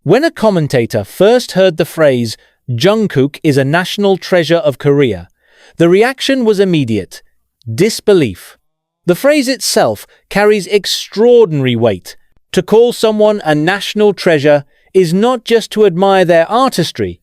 When a commentator first heard the phrase, "Jungkook is a national treasure of Korea," the reaction was immediate: disbelief. The phrase itself carries extraordinary weight. To call someone a national treasure is not just to admire their artistry,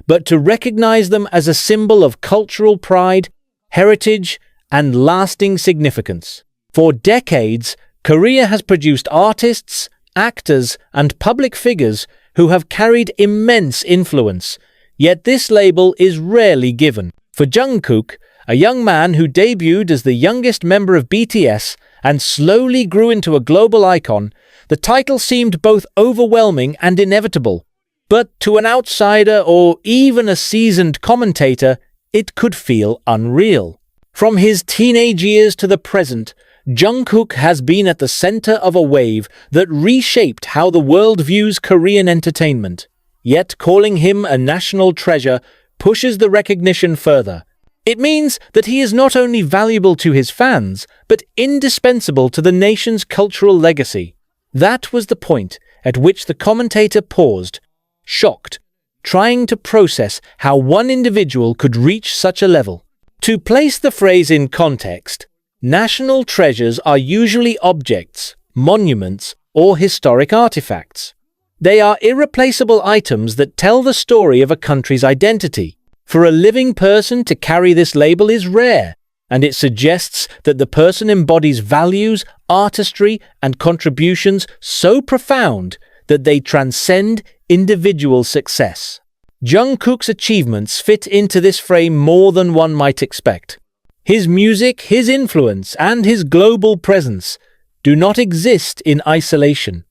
but to recognize them as a symbol of cultural pride, heritage, and lasting significance. For decades, Korea has produced artists, actors, and public figures who have carried immense influence, yet this label is rarely given. For Jungkook, a young man who debuted as the youngest member of BTS and slowly grew into a global icon, the title seemed both overwhelming and inevitable. But to an outsider or even a seasoned commentator, it could feel unreal. From his teenage years to the present, Jungkook has been at the center of a wave that reshaped how the world views Korean entertainment. Yet calling him a national treasure pushes the recognition further. It means that he is not only valuable to his fans, but indispensable to the nation's cultural legacy. That was the point at which the commentator paused, shocked, trying to process how one individual could reach such a level. To place the phrase in context, national treasures are usually objects, monuments, or historic artifacts. They are irreplaceable items that tell the story of a country's identity. For a living person to carry this label is rare, and it suggests that the person embodies values, artistry, and contributions so profound that they transcend individual success. Jungkook's achievements fit into this frame more than one might expect. His music, his influence, and his global presence do not exist in isolation.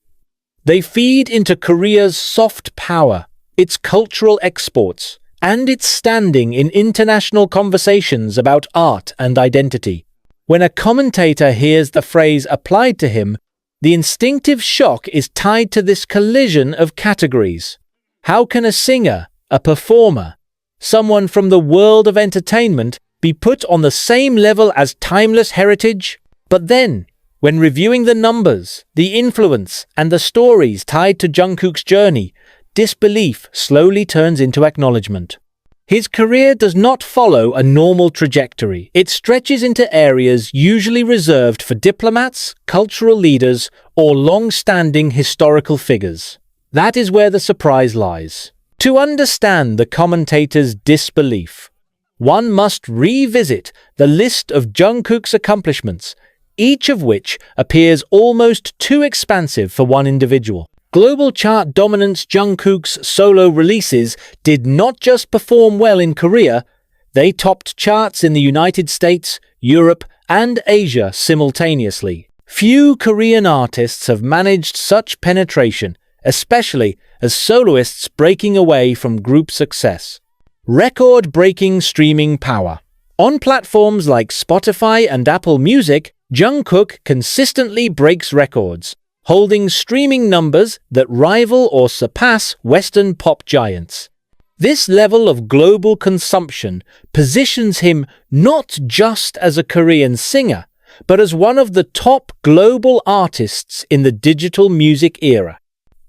They feed into Korea's soft power, its cultural exports, and its standing in international conversations about art and identity. When a commentator hears the phrase applied to him, the instinctive shock is tied to this collision of categories. How can a singer, a performer, someone from the world of entertainment be put on the same level as timeless heritage? But then, when reviewing the numbers, the influence, and the stories tied to Jungkook's journey, disbelief slowly turns into acknowledgment. His career does not follow a normal trajectory. It stretches into areas usually reserved for diplomats, cultural leaders, or long-standing historical figures. That is where the surprise lies. To understand the commentator's disbelief, one must revisit the list of Jungkook's accomplishments, each of which appears almost too expansive for one individual. Global chart dominance Jungkook's solo releases did not just perform well in Korea, they topped charts in the United States, Europe, and Asia simultaneously. Few Korean artists have managed such penetration, especially as soloists breaking away from group success. Record-breaking streaming power. On platforms like Spotify and Apple Music, Jungkook consistently breaks records, holding streaming numbers that rival or surpass Western pop giants. This level of global consumption positions him not just as a Korean singer, but as one of the top global artists in the digital music era.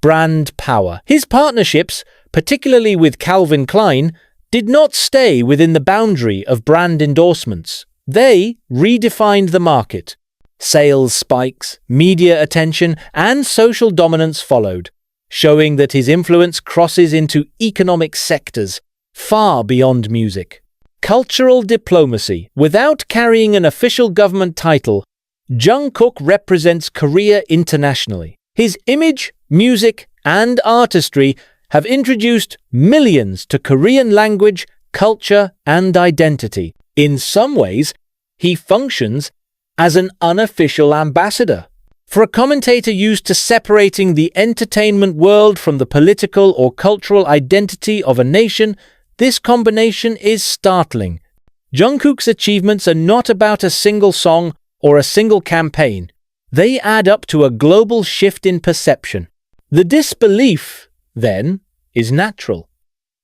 Brand power. His partnerships, particularly with Calvin Klein, did not stay within the boundary of brand endorsements. They redefined the market. Sales spikes, media attention, and social dominance followed, showing that his influence crosses into economic sectors far beyond music. Cultural diplomacy. Without carrying an official government title, Jungkook represents Korea internationally. His image, music, and artistry have introduced millions to Korean language, culture, and identity. In some ways, he functions as an unofficial ambassador. For a commentator used to separating the entertainment world from the political or cultural identity of a nation, this combination is startling. Jungkook's achievements are not about a single song or a single campaign. They add up to a global shift in perception. The disbelief, then, is natural.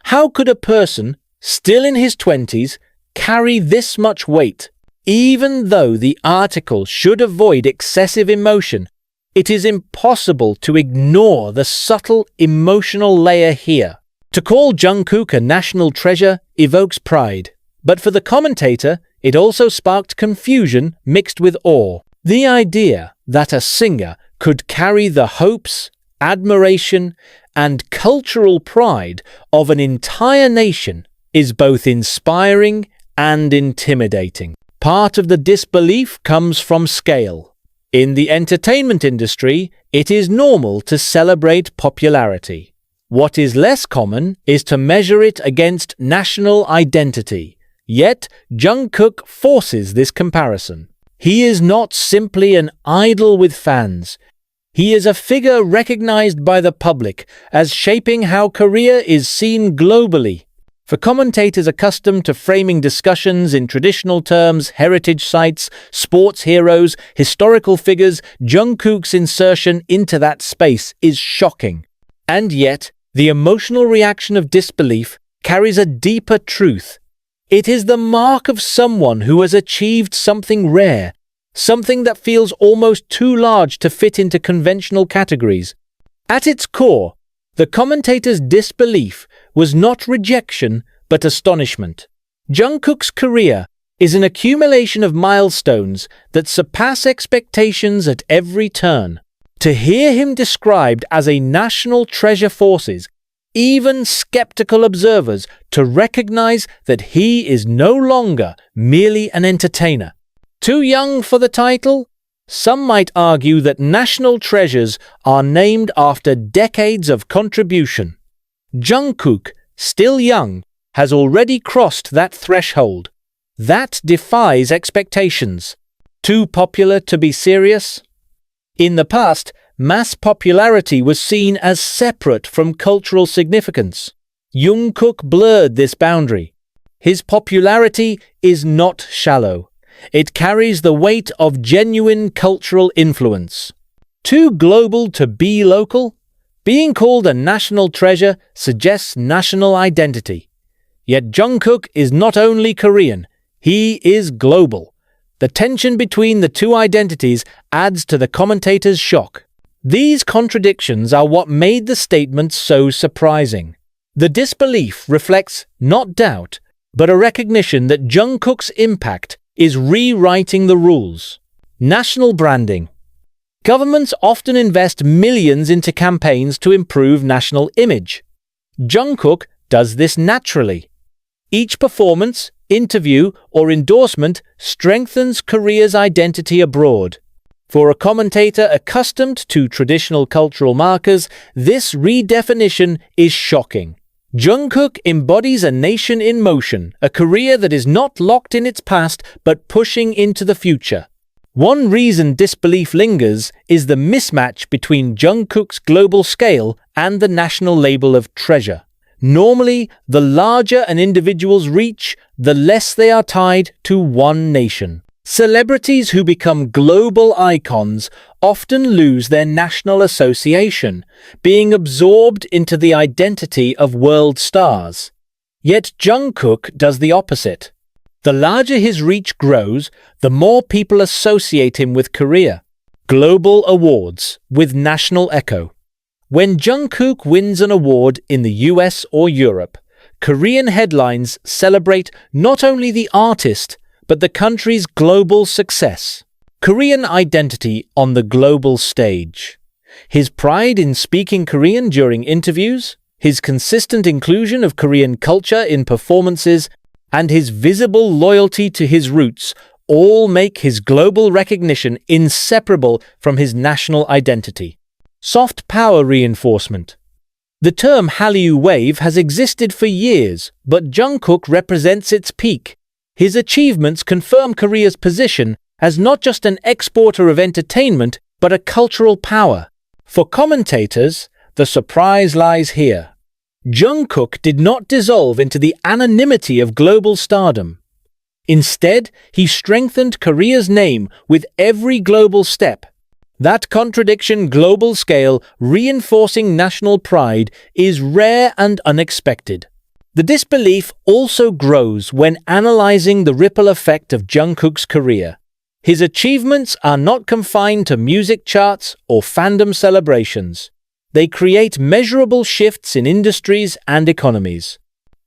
How could a person, still in his 20s, carry this much weight? Even though the article should avoid excessive emotion, It is impossible to ignore the subtle emotional layer here. To call Jungkook a national treasure evokes pride, but for the commentator, it also sparked confusion mixed with awe. The idea that a singer could carry the hopes, admiration, and cultural pride of an entire nation is both inspiring and intimidating. Part of the disbelief comes from scale. In the entertainment industry, it is normal to celebrate popularity. What is less common is to measure it against national identity. Yet, Jungkook forces this comparison. He is not simply an idol with fans. He is a figure recognized by the public as shaping how Korea is seen globally. For commentators accustomed to framing discussions in traditional terms, heritage sites, sports heroes, historical figures, Jungkook's insertion into that space is shocking. And yet, the emotional reaction of disbelief carries a deeper truth. It is the mark of someone who has achieved something rare, something that feels almost too large to fit into conventional categories. At its core, the commentator's disbelief was not rejection, but astonishment. Jungkook's career is an accumulation of milestones that surpass expectations at every turn. To hear him described as a national treasure forces even skeptical observers to recognize that he is no longer merely an entertainer. Too young for the title? Some might argue that national treasures are named after decades of contribution. Jungkook, still young, has already crossed that threshold. That defies expectations. Too popular to be serious? In the past, mass popularity was seen as separate from cultural significance. Jungkook blurred this boundary. His popularity is not shallow. It carries the weight of genuine cultural influence. Too global to be local? Being called a national treasure suggests national identity. Yet Jungkook is not only Korean, he is global. The tension between the two identities adds to the commentator's shock. These contradictions are what made the statement so surprising. The disbelief reflects not doubt, but a recognition that Jungkook's impact is rewriting the rules. National branding. Governments often invest millions into campaigns to improve national image. Jungkook does this naturally. Each performance, interview, or endorsement strengthens Korea's identity abroad. For a commentator accustomed to traditional cultural markers, this redefinition is shocking. Jungkook embodies a nation in motion, a Korea that is not locked in its past but pushing into the future. One reason disbelief lingers is the mismatch between Jungkook's global scale and the national label of treasure. Normally, the larger an individual's reach, the less they are tied to one nation. Celebrities who become global icons often lose their national association, being absorbed into the identity of world stars. Yet Jungkook does the opposite. The larger his reach grows, the more people associate him with Korea. Global awards with national echo. When Jungkook wins an award in the US or Europe, Korean headlines celebrate not only the artist, but the country's global success. Korean identity on the global stage. His pride in speaking Korean during interviews, his consistent inclusion of Korean culture in performances, and his visible loyalty to his roots all make his global recognition inseparable from his national identity. Soft power reinforcement. The term Hallyu wave has existed for years, but Jungkook represents its peak. His achievements confirm Korea's position as not just an exporter of entertainment, but a cultural power. For commentators, the surprise lies here. Jungkook did not dissolve into the anonymity of global stardom. Instead, he strengthened Korea's name with every global step. That contradiction, global scale, reinforcing national pride, is rare and unexpected. The disbelief also grows when analyzing the ripple effect of Jungkook's career. His achievements are not confined to music charts or fandom celebrations. They create measurable shifts in industries and economies.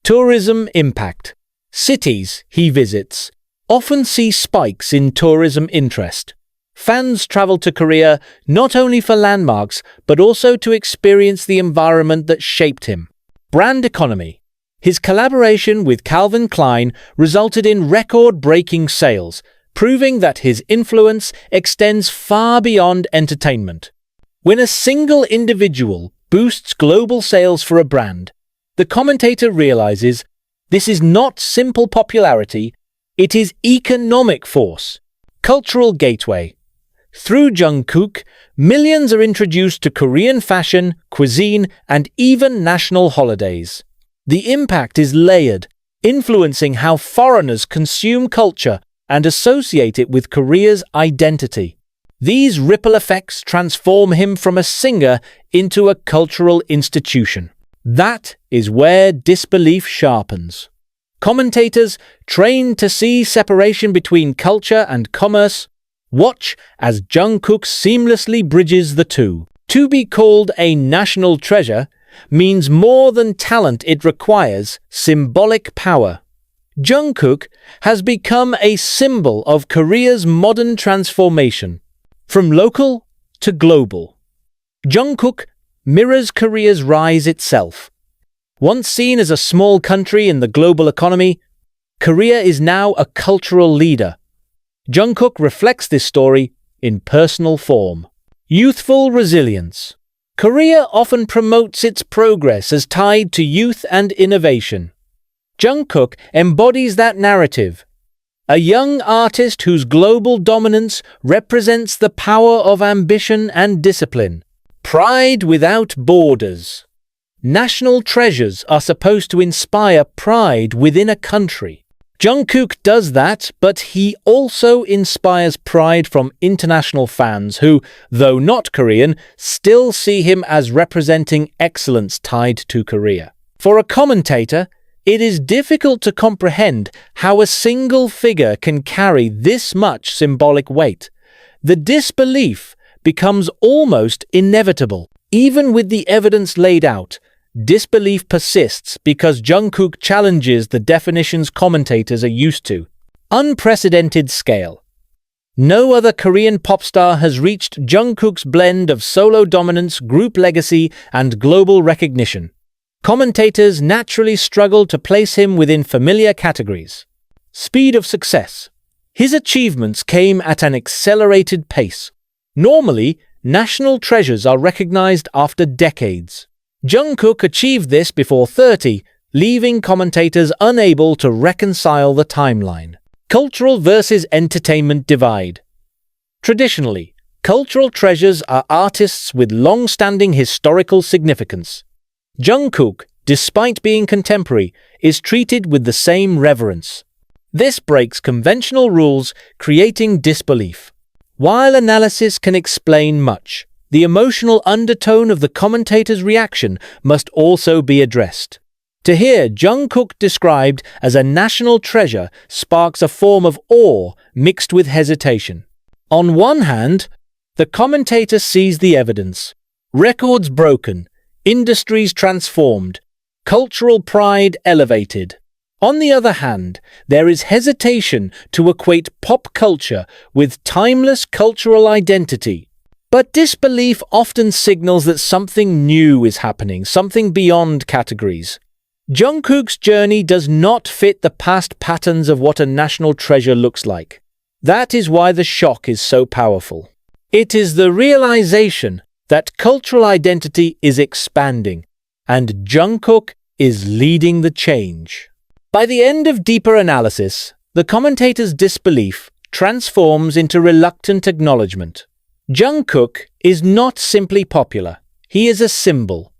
Tourism impact. Cities he visits often see spikes in tourism interest. Fans travel to Korea not only for landmarks, but also to experience the environment that shaped him. Brand economy. His collaboration with Calvin Klein resulted in record-breaking sales, proving that his influence extends far beyond entertainment. When a single individual boosts global sales for a brand, the commentator realizes this is not simple popularity, it is economic force. Cultural gateway. Through Jungkook, millions are introduced to Korean fashion, cuisine, and even national holidays. The impact is layered, influencing how foreigners consume culture and associate it with Korea's identity. These ripple effects transform him from a singer into a cultural institution. That is where disbelief sharpens. Commentators, trained to see separation between culture and commerce, watch as Jungkook seamlessly bridges the two. To be called a national treasure means more than talent, it requires symbolic power. Jungkook has become a symbol of Korea's modern transformation, from local to global. Jungkook mirrors Korea's rise itself. Once seen as a small country in the global economy, Korea is now a cultural leader. Jungkook reflects this story in personal form. Youthful resilience. Korea often promotes its progress as tied to youth and innovation. Jungkook embodies that narrative. A young artist whose global dominance represents the power of ambition and discipline. Pride without borders. National treasures are supposed to inspire pride within a country. Jungkook does that, but he also inspires pride from international fans who, though not Korean, still see him as representing excellence tied to Korea. For a commentator, it is difficult to comprehend how a single figure can carry this much symbolic weight. The disbelief becomes almost inevitable. Even with the evidence laid out, disbelief persists because Jungkook challenges the definitions commentators are used to. Unprecedented scale. No other Korean pop star has reached Jungkook's blend of solo dominance, group legacy, and global recognition. Commentators naturally struggle to place him within familiar categories. Speed of success. His achievements came at an accelerated pace. Normally, national treasures are recognized after decades. Jungkook achieved this before 30, leaving commentators unable to reconcile the timeline. Cultural versus entertainment divide. Traditionally, cultural treasures are artists with long-standing historical significance. Jungkook, despite being contemporary, is treated with the same reverence. This breaks conventional rules, creating disbelief. While analysis can explain much, the emotional undertone of the commentator's reaction must also be addressed. To hear Jungkook described as a national treasure sparks a form of awe mixed with hesitation. On one hand, the commentator sees the evidence. Records broken, industries transformed, cultural pride elevated. On the other hand, there is hesitation to equate pop culture with timeless cultural identity. But disbelief often signals that something new is happening, something beyond categories. Jungkook's journey does not fit the past patterns of what a national treasure looks like. That is why the shock is so powerful. It is the realization that cultural identity is expanding, and Jungkook is leading the change. By the end of deeper analysis, the commentator's disbelief transforms into reluctant acknowledgment. Jungkook is not simply popular, he is a symbol.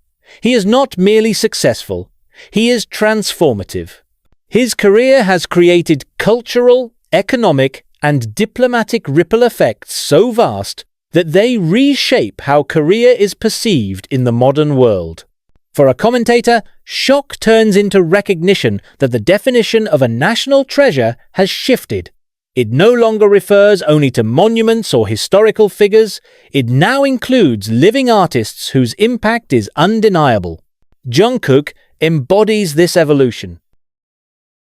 He is not merely successful, he is transformative. His career has created cultural, economic, and diplomatic ripple effects so vast that they reshape how Korea is perceived in the modern world. For a commentator, shock turns into recognition that the definition of a national treasure has shifted. It no longer refers only to monuments or historical figures. It now includes living artists whose impact is undeniable. Jungkook embodies this evolution.